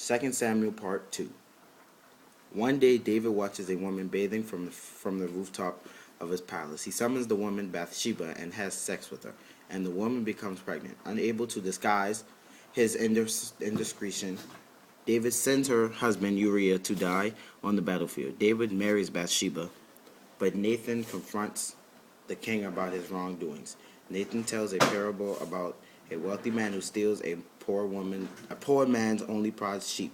2 Samuel Part 2. One day David watches a woman bathing from the rooftop of his palace. He summons the woman Bathsheba and has sex with her, and the woman becomes pregnant. Unable to disguise his indiscretion, David sends her husband Uriah to die on the battlefield. David marries Bathsheba, but Nathan confronts the king about his wrongdoings. Nathan tells a parable about a wealthy man who steals a poor man's only prized sheep.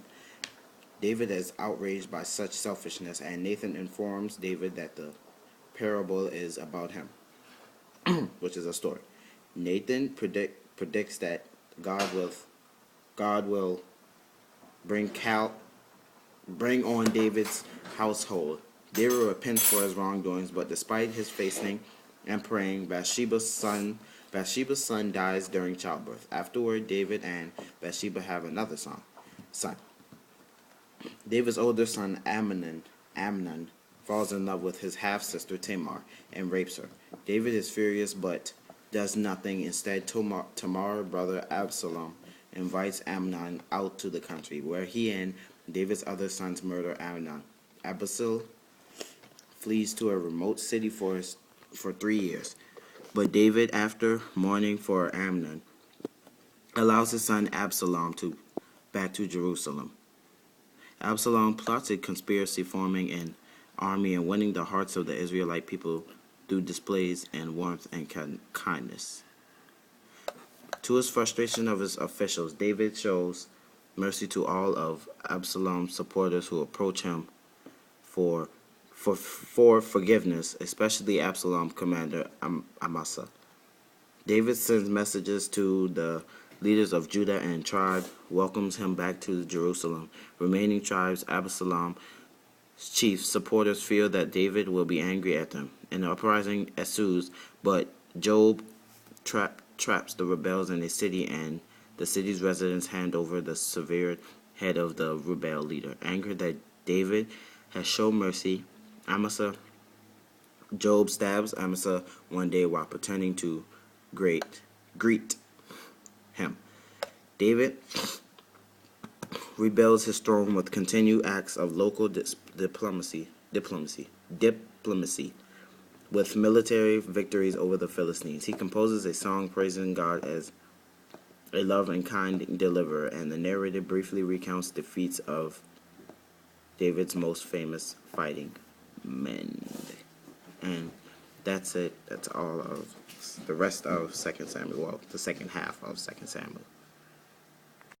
David is outraged by such selfishness, and Nathan informs David that the parable is about him, which is a story. Nathan predicts that God will bring on David's household. David repents for his wrongdoings, but despite his fasting and praying, Bathsheba's son dies during childbirth. Afterward, David and Bathsheba have another son. David's older son Amnon falls in love with his half-sister Tamar and rapes her. David is furious but does nothing. Instead, Tamar's brother Absalom invites Amnon out to the country, where he and David's other sons murder Amnon. Absalom flees to a remote city for 3 years. But David, after mourning for Amnon, allows his son Absalom back to Jerusalem. Absalom plots a conspiracy, forming an army and winning the hearts of the Israelite people through displays and warmth and kindness. To his frustration of his officials, David shows mercy to all of Absalom's supporters who approach him for forgiveness, especially Absalom's commander Amasa. David sends messages to the leaders of Judah and tribe, welcomes him back to Jerusalem. Remaining tribes, Absalom's chief supporters feel that David will be angry at them. An uprising ensues, but Joab traps the rebels in a city, and the city's residents hand over the severed head of the rebel leader. Angered that David has shown mercy, Joab stabs Amasa one day while pretending to greet him. David rebuilds his throne with continued acts of local diplomacy, with military victories over the Philistines. He composes a song praising God as a loving and kind deliverer, and the narrator briefly recounts the feats of David's most famous fighting men. And that's it. That's all of the rest of 2 Samuel. Well, the second half of 2 Samuel.